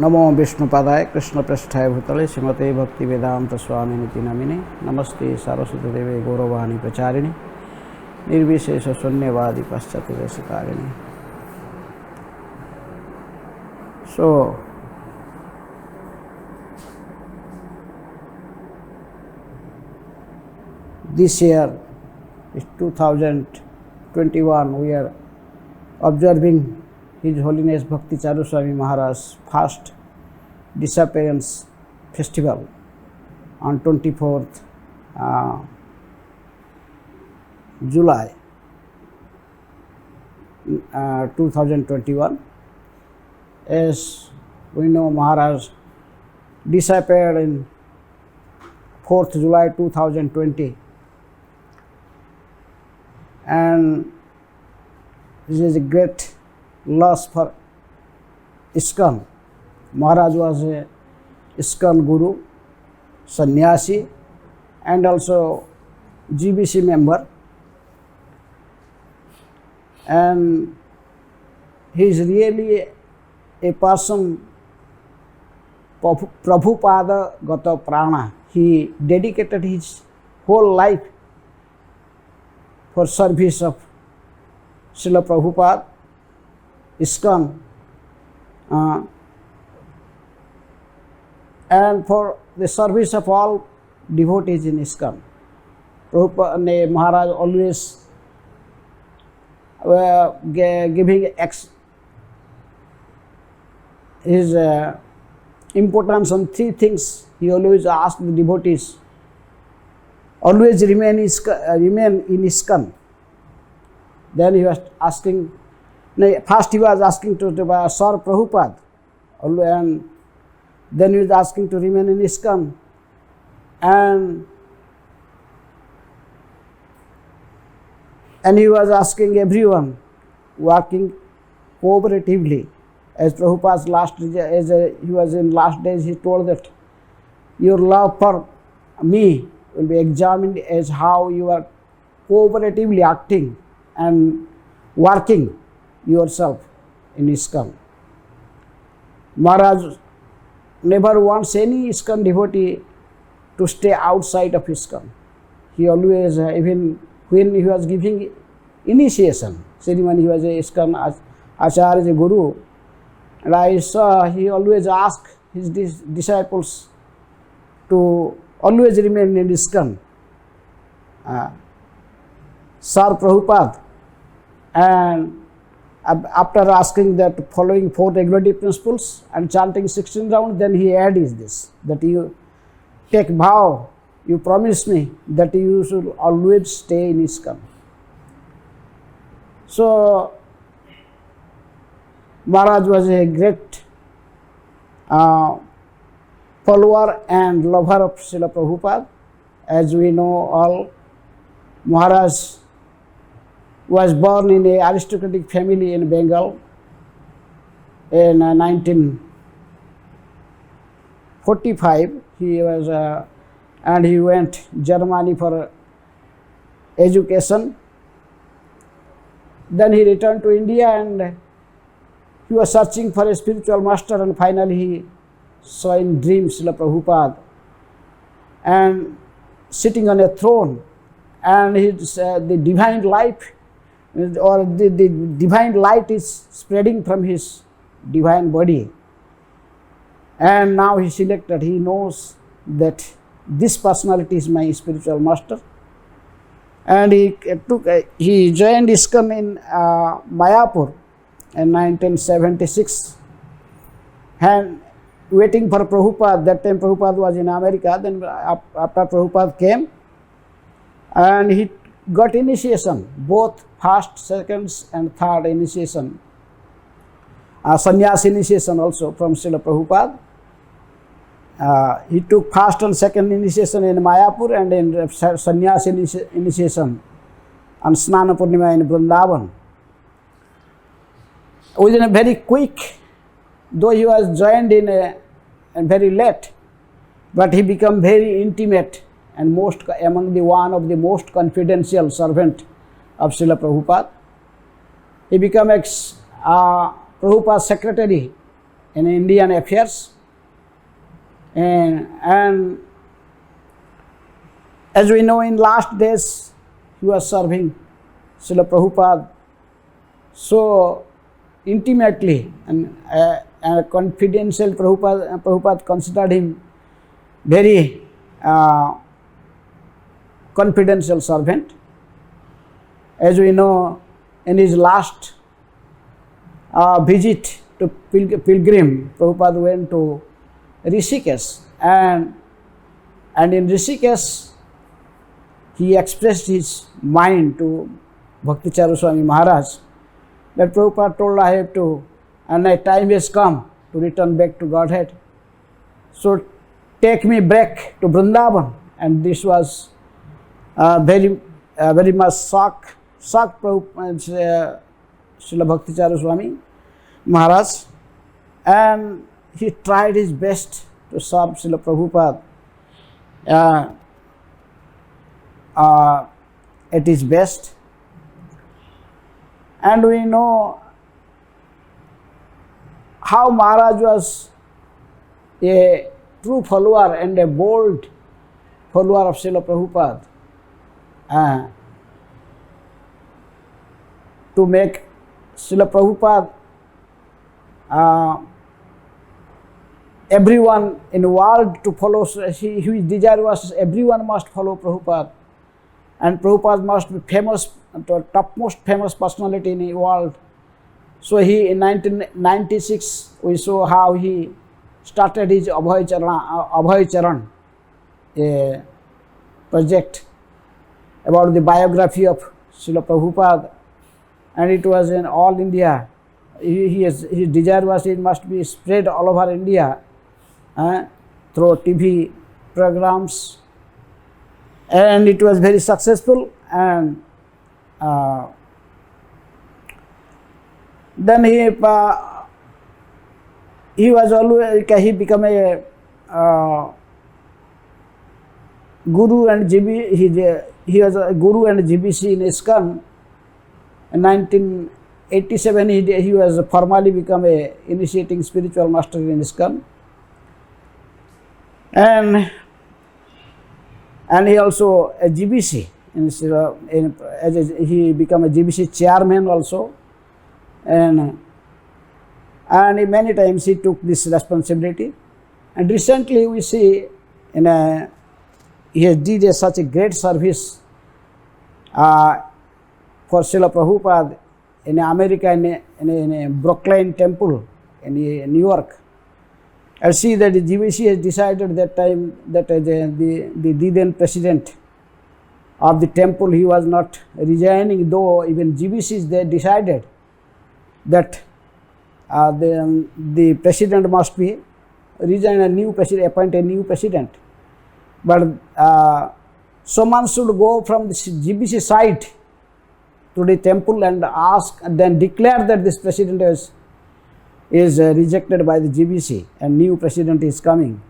नमो विष्णुपादाय कृष्णपृष्ठाय भूतले श्रीमते भक्तिवेदांत स्वामिनिति नमिने नमस्ते सारस्वती देवे गौरवाणी प्रचारिणे निर्विशेष शून्यवादी पाश्चात्यदेशकारिणे। So this year is 2021. We are observing His Holiness Bhakti Charu Swami Maharaj's first disappearance festival on 24th July 2021. As we know, Maharaj disappeared in 4th July 2020, and this is a great loss for ISKCON. Maharaj was a ISKCON guru, sannyasi, and also GBC member, and he is really a person, Prabhupada Gata Prana. He dedicated his whole life for service of Srila Prabhupada, ISKCON, and for the service of all devotees in ISKCON. Prabhupada Maharaj always giving his importance on three things. He always asked the devotees, always remain in ISKCON. Then he was asking, first he was asking to Sir Prabhupada, and then he was asking to remain in ISKCON, and he was asking everyone working cooperatively. As Prabhupada's he was in last days, he told that your love for me will be examined as how you are cooperatively acting and working yourself in ISKCON. Maharaj never wants any ISKCON devotee to stay outside of ISKCON. He always, even when he was giving initiation ceremony, he was a ISKCON Acharya Guru, and I saw he always asked his disciples to always remain in ISKCON. Sir Prabhupada, and after asking that following 4 regulative principles and chanting 16 rounds, then he added this, that you take vow, you promise me that you should always stay in ISKCON. So Maharaj was a great follower and lover of Srila Prabhupada. As we know all, Maharaj was born in an aristocratic family in Bengal in 1945. He was and he went Germany for education. Then he returned to India, and he was searching for a spiritual master, and finally he saw in dreams Srila Prabhupada and sitting on a throne, and his, the divine life or the divine light is spreading from his divine body. And now he selected, he knows that this personality is my spiritual master, and he joined ISKCON in Mayapur in 1976, and waiting for Prabhupada. That time Prabhupada was in America. Then after Prabhupada came, and he got initiation, both first, second and third initiation, sannyas initiation also from Srila Prabhupada. He took first and second initiation in Mayapur, and in sannyas initiation on Snana Purnima in Vrindavan. Within a very quick, though he was joined in very late, but he became very intimate and among the one of the most confidential servant of Srila Prabhupada. He became Prabhupada's secretary in Indian affairs, and as we know, in last days he was serving Srila Prabhupada so intimately and confidential. Prabhupada considered him very confidential servant. As we know, in his last visit to pilgrim, Prabhupada went to Rishikesh, and in Rishikesh he expressed his mind to Bhakti Charu Swami Maharaj that Prabhupada told, I have to, and my time has come to return back to Godhead. So take me back to Vrindavan. And this was very much shocked Prabhupada, Srila Bhakti Charu Swami Maharaj, and he tried his best to serve Srila Prabhupada at his best. And we know how Maharaj was a true follower and a bold follower of Srila Prabhupada. To make Srila Prabhupada, everyone in the world to follow, his desire was everyone must follow Prabhupada, and Prabhupada must be famous, the topmost famous personality in the world. So he, in 1996, we saw how he started his Abhay Charan, a project about the biography of Srila Prabhupada, and it was in all India. His desire was it must be spread all over India through TV programs, and it was very successful. And then he was always, he became a guru and he was a guru and GBC in ISKCON. In 1987, he was formally become a initiating spiritual master in ISKCON, and he also a GBC. He became a GBC chairman also, and many times he took this responsibility. And recently we see he did such a great service for Srila Prabhupada in America, in a Brooklyn temple in New York. I see that the GBC has decided that time that the then president of the temple, he was not resigning, though even GBCs they decided that the president must be resign, a new president, appoint a new president. But someone should go from the GBC side to the temple and ask, and then declare that this president is rejected by the GBC and new president is coming.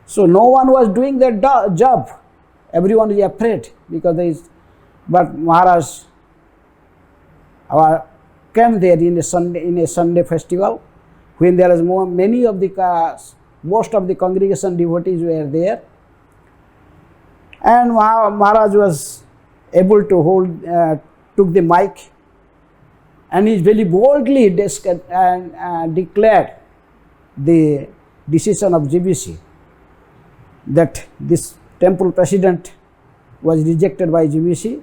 So no one was doing that job. Everyone is afraid because but Maharaj came there in a Sunday festival when there is most of the congregation devotees were there, and Maharaj was able to took the mic, and he very boldly declared the decision of GBC that this temple president was rejected by GBC,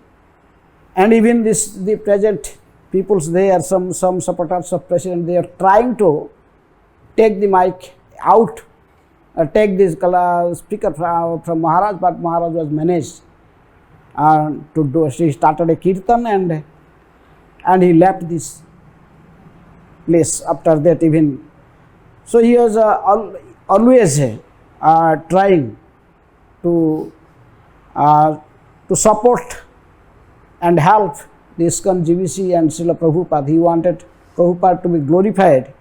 and even the present peoples there, some supporters of president, they are trying to take the mic out, take this speaker from Maharaj, but Maharaj was managed to do. He started a kirtan and he left this place after that even. So he was always trying to support and help the ISKCON, GBC and Srila Prabhupada. He wanted Prabhupada to be glorified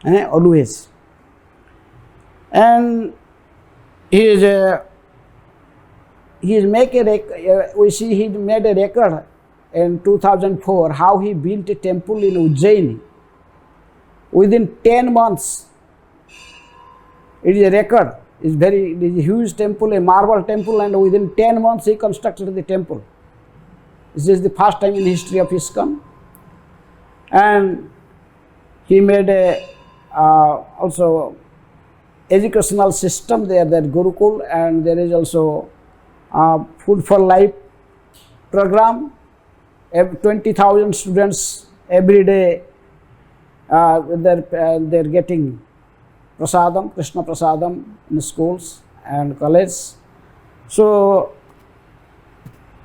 always. And we made a record in 2004 how he built a temple in Ujjain. Within 10 months, It is a record. It is a huge temple, a marble temple, and within 10 months he constructed the temple. This is the first time in the history of ISKCON. And he made a also educational system there, that Gurukul, and there is also Food for Life program. 20,000 students every day, they're getting prasadam, Krishna prasadam in schools and colleges. So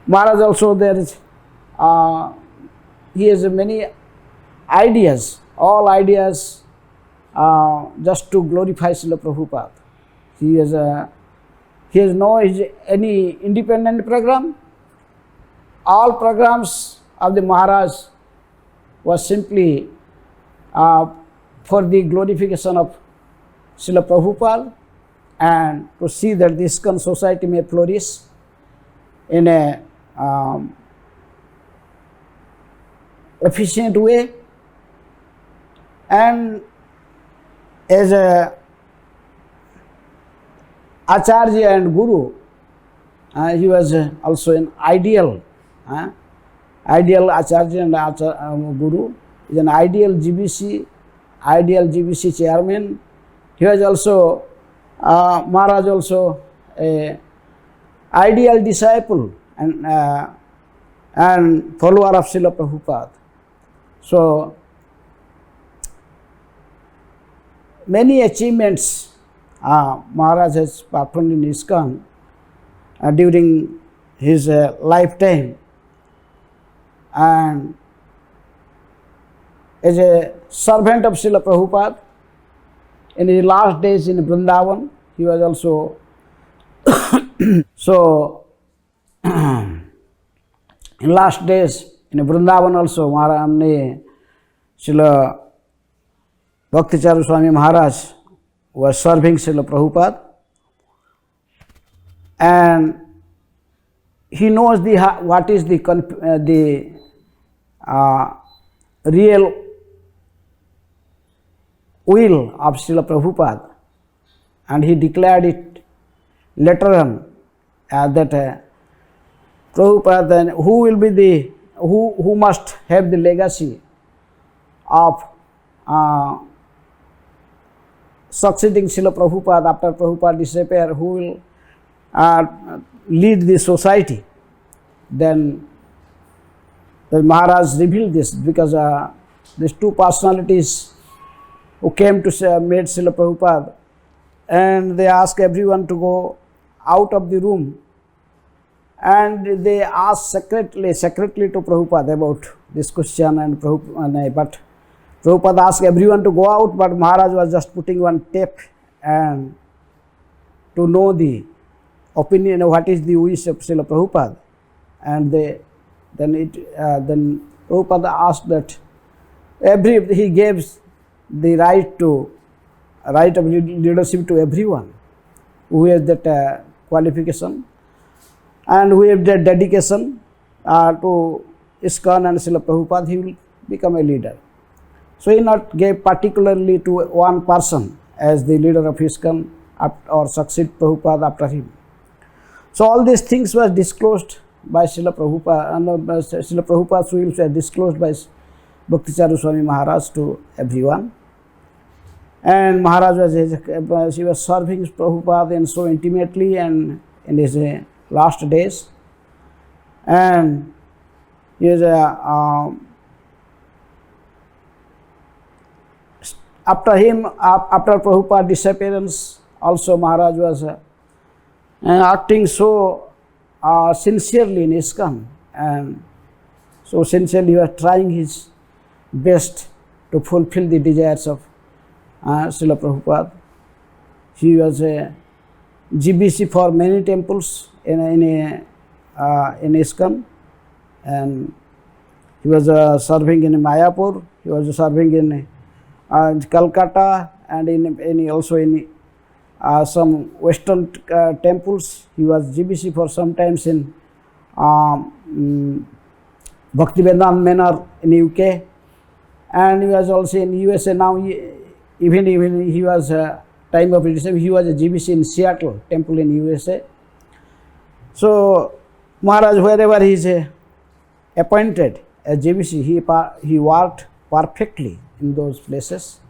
Maharaj also, there is he has many ideas, all ideas just to glorify Srila Prabhupada. He has no any independent program. All programs of the Maharaj was simply for the glorification of Srila Prabhupada and to see that the ISKCON society may flourish in a efficient way. And as a Acharya and Guru, he was also an ideal Acharya and Guru. He is an ideal GBC chairman. He was also, Maharaj also a ideal disciple and follower of Srila Prabhupada. So many achievements Maharaj has performed in ISKCON during his lifetime, and as a servant of Srila Prabhupada, in his last days in Vrindavan, he was also so in last days in Vrindavan also, Maharaj ne Srila Bhakticharu Swami Maharaj was serving Srila Prabhupada, and he knows what is the real will of Srila Prabhupada, and he declared it later on that Prabhupada, who will be who must have the legacy of succeeding Srila Prabhupada after Prabhupada disappear, who will lead the society. Then the Maharaj revealed this, because these two personalities who came to meet Srila Prabhupada, and they asked everyone to go out of the room, and they asked secretly to Prabhupada about this question, and but Prabhupada asked everyone to go out, but Maharaj was just putting one tape and to know the opinion of what is the wish of Srila Prabhupada. And then Prabhupada asked that he gave the right of leadership to everyone who has that qualification and who have that dedication to ISKCON and Srila Prabhupada, he will become a leader. So he not gave particularly to one person as the leader of ISKCON or succeed Prabhupada after him. So all these things were disclosed by Srila Prabhupada, and Srila Prabhupada's wills were disclosed by Bhakticharu Swami Maharaj to everyone. And Maharaj was serving Prabhupada and so intimately, and in his last days. And he is after Prabhupada's disappearance, also Maharaj was acting so sincerely in ISKCON, and so sincerely he was trying his best to fulfill the desires of Srila Prabhupada. He was a GBC for many temples in ISKCON, and he was serving in Mayapur, he was serving in Calcutta, and also in some Western temples. He was GBC for sometimes in Bhaktivedanta Manor in UK, and he was also in USA. Now even he was time of redemption, he was a GBC in Seattle temple in USA. So Maharaj, wherever he is appointed as GBC, he worked perfectly in those places.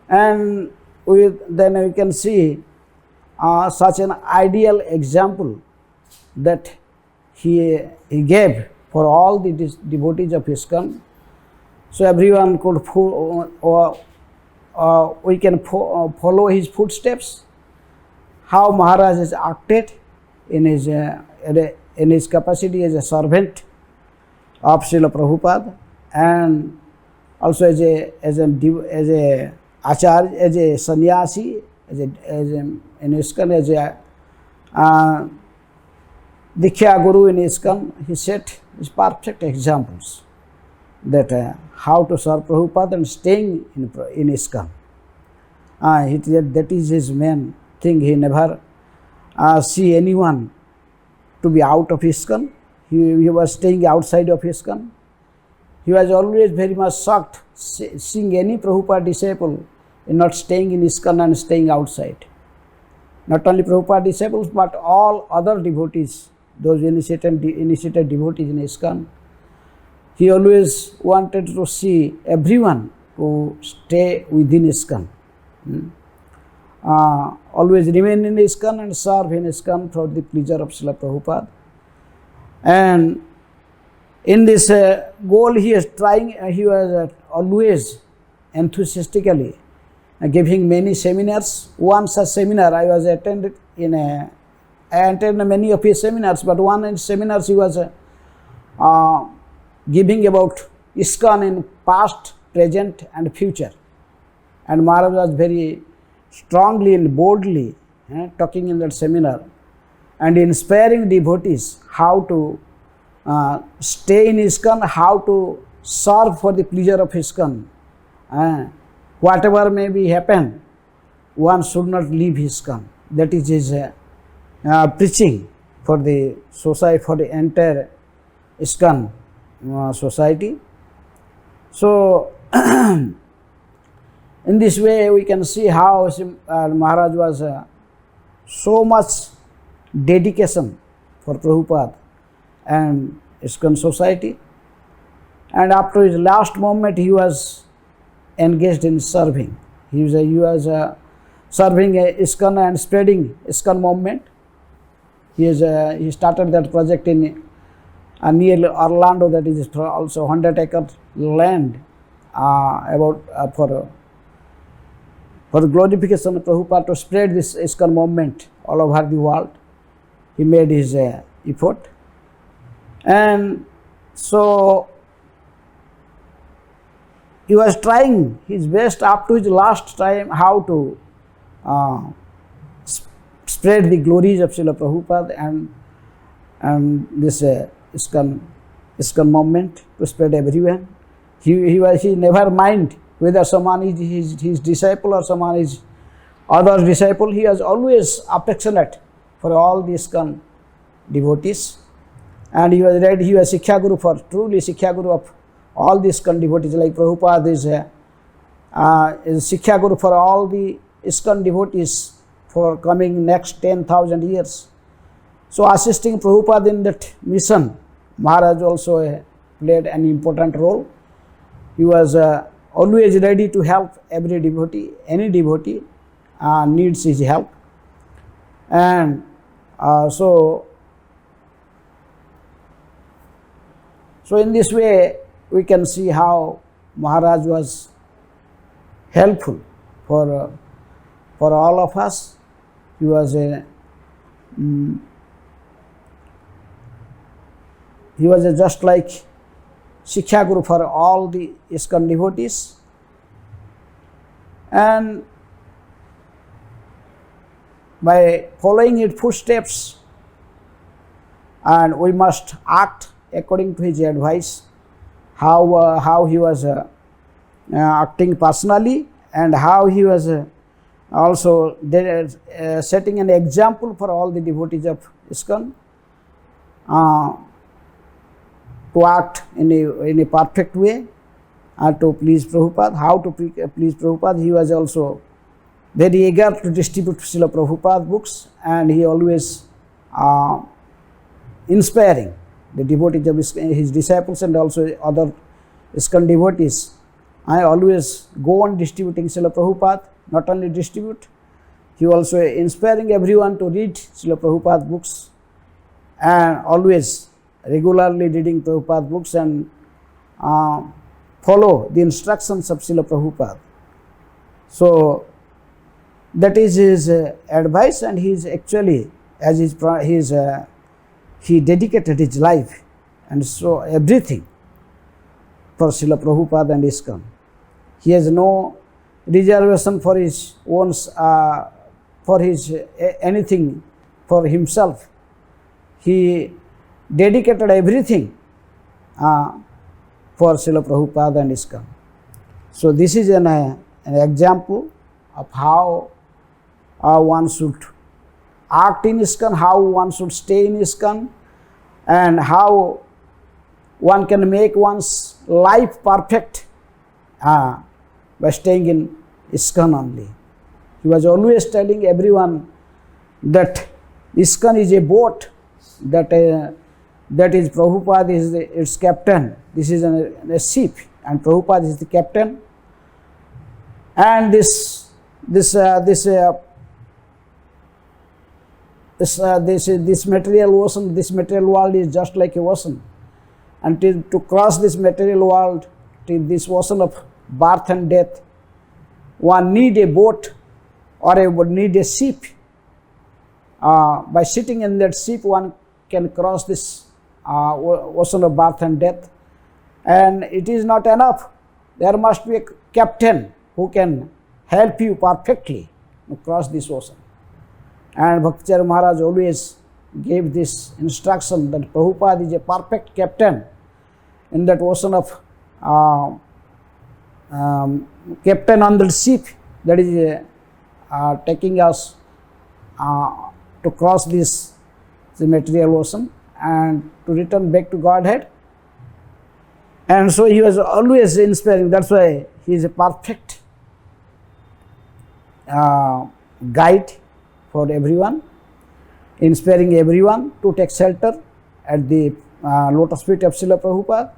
And then we can see such an ideal example that he gave for all the devotees of ISKCON. So everyone could we can follow his footsteps, how Maharaj has acted in his capacity as a servant of Srila Prabhupada, and also as a acharya, as a sannyasi, in ISKCON, as a Diksha Guru in ISKCON. He set his perfect examples that how to serve Prabhupada and staying in ISKCON. That is his main thing. He never see anyone to be out of ISKCON. He was staying outside of ISKCON. He was always very much shocked seeing any Prabhupada disciple not staying in ISKCON and staying outside. Not only Prabhupada disciples, but all other devotees, those initiated devotees in ISKCON. He always wanted to see everyone to stay within ISKCON. Always remain in ISKCON and serve in ISKCON for the pleasure of Srila Prabhupada. And in this goal, he was always enthusiastically giving many seminars. One such seminar I attended I attended many of his seminars, but one in seminars he was giving about ISKCON in past, present and future. And Maharaj was very strongly and boldly talking in that seminar and inspiring devotees how to stay in ISKCON, how to serve for the pleasure of ISKCON. Whatever may be happen, one should not leave ISKCON. That is his preaching for the society, for the entire ISKCON society. So in this way we can see how Maharaj was so much dedication for Prabhupada and ISKCON society, and after his last moment he was engaged in serving. He was serving ISKCON and spreading ISKCON movement. He started that project in near Orlando, that is also 100-acre land for the glorification of Prabhupada, to spread this ISKCON movement all over the world. He made his effort, and so he was trying his best up to his last time how to spread the glories of Srila Prabhupada and this ISKCON movement to spread everywhere. He never mind whether someone is his disciple or someone is other disciple. He was always affectionate for all the ISKCON devotees, and he was ready. He was Shiksha Guru truly Shiksha Guru of all the ISKCON devotees. Like Prabhupada is Shiksha Guru for all the ISKCON devotees for coming next 10,000 years. So assisting Prabhupada in that mission, Maharaj also played an important role. He was always ready to help every devotee. Any devotee needs his help. And so in this way we can see how Maharaj was helpful for all of us. He was just like Shiksha Guru for all the ISKCON devotees. And by following his footsteps, and we must act according to his advice, how he was acting personally, and how he was also setting an example for all the devotees of ISKCON to act in a perfect way to please Prabhupada. How to please Prabhupada? He was also very eager to distribute Srila Prabhupada books, and he always inspiring the devotees of his disciples and also other ISKCON devotees. I always go on distributing Srila Prabhupada, not only distribute, he also inspiring everyone to read Srila Prabhupada books, and always regularly reading Prabhupada books and follow the instructions of Srila Prabhupada. So that is his advice, and he is actually, as he dedicated his life and so everything for Srila Prabhupada and ISKCON. He has no reservation for his own, for his anything for himself. He dedicated everything for Srila Prabhupada and ISKCON. So this is an example of how one should act in ISKCON, how one should stay in ISKCON, and how one can make one's life perfect by staying in ISKCON only. He was always telling everyone that ISKCON is a boat, that is Prabhupada is its captain. This is a ship, and Prabhupada is the captain. And this material ocean, this material world is just like a ocean. And to cross this material world, to this ocean of birth and death, one need a boat or need a ship. By sitting in that ship, one can cross this ocean of birth and death. And it is not enough. There must be a captain who can help you perfectly to cross this ocean. And Bhaktacharya Maharaj always gave this instruction that Prabhupada is a perfect captain in that ocean of captain on the ship that is taking us to cross this the material ocean and to return back to Godhead. And so he was always inspiring. That's why he is a perfect guide for everyone, inspiring everyone to take shelter at the lotus feet of Srila Prabhupada.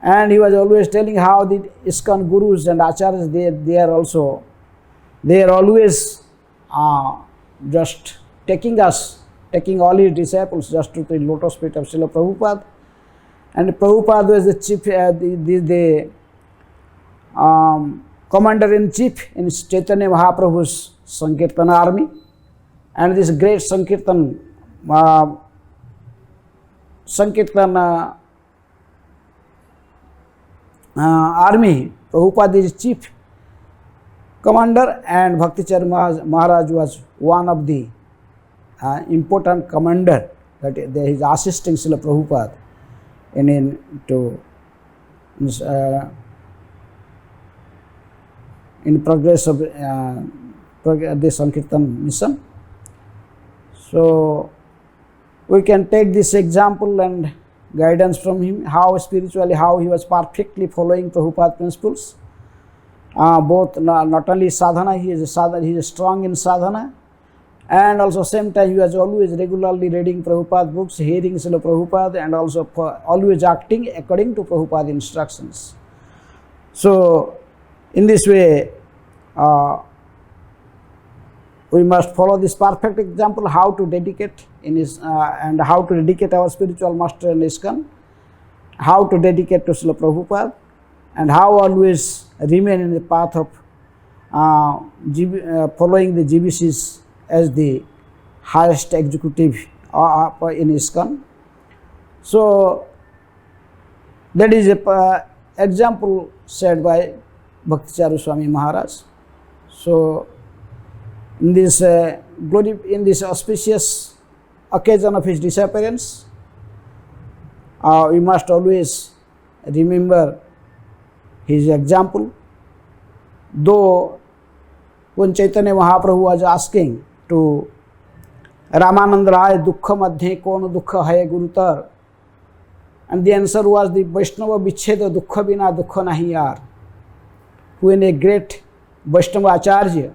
And he was always telling how the ISKCON gurus and acharyas, they are always just taking all his disciples just to the lotus feet of Srila Prabhupada. And Prabhupada was the chief, the commander-in-chief in Chaitanya Mahaprabhu's Sankirtan army. And this great Sankirtan army, Prabhupada is chief commander, and Bhaktacharya Maharaj was one of the important commander that is assisting Srila Prabhupada in progress of the Sankirtan mission. So we can take this example and guidance from him, how spiritually, how he was perfectly following Prabhupada principles. Both not only sadhana, he is strong in sadhana, and also same time he was always regularly reading Prabhupada books, hearing Srila Prabhupada, and also always acting according to Prabhupada instructions. So in this way, we must follow this perfect example, how to dedicate and how to dedicate our spiritual master in ISKCON, how to dedicate to Srila Prabhupada, and how always remain in the path of following the GBCs as the highest executive in ISKCON. So that is a example said by Bhaktacharya Swami Maharaj. So in this auspicious occasion of his disappearance, we must always remember his example. Though when Chaitanya Mahaprabhu was asking to Ramananda Rai, Dukkha Madhye Kon Dukkha Hai Gurutar, and the answer was the Vaishnava Vichcheda Dukkha Bina Dukkha Nahi Yaar. When a great Vaishnava Acharya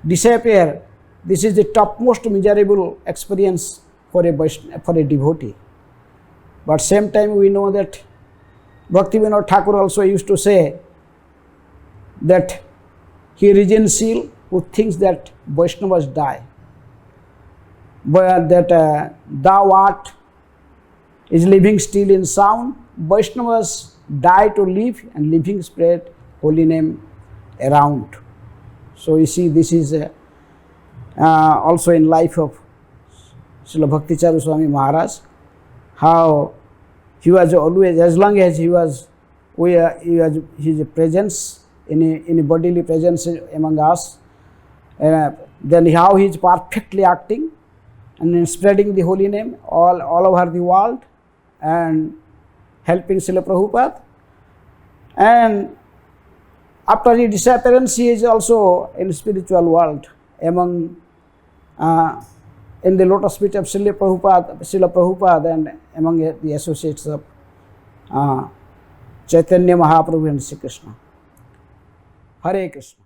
disappear, this is the topmost miserable experience for a devotee. But same time we know that Bhaktivinoda Thakur also used to say that he reasons seal who thinks that Vaishnavas die, but that thou art is living still in sound. Vaishnavas die to live, and living spread holy name around. So you see, this is also in life of Srila Bhakti Charu Swami Maharaj, how he was always, as long as he was his presence in a bodily presence among us, then how he is perfectly acting and spreading the holy name all over the world and helping Srila Prabhupada. And after his disappearance, he is also in the spiritual world among in the lotus feet of Srila Prabhupada and among the associates of Chaitanya Mahaprabhu and Sri Krishna. Hare Krishna.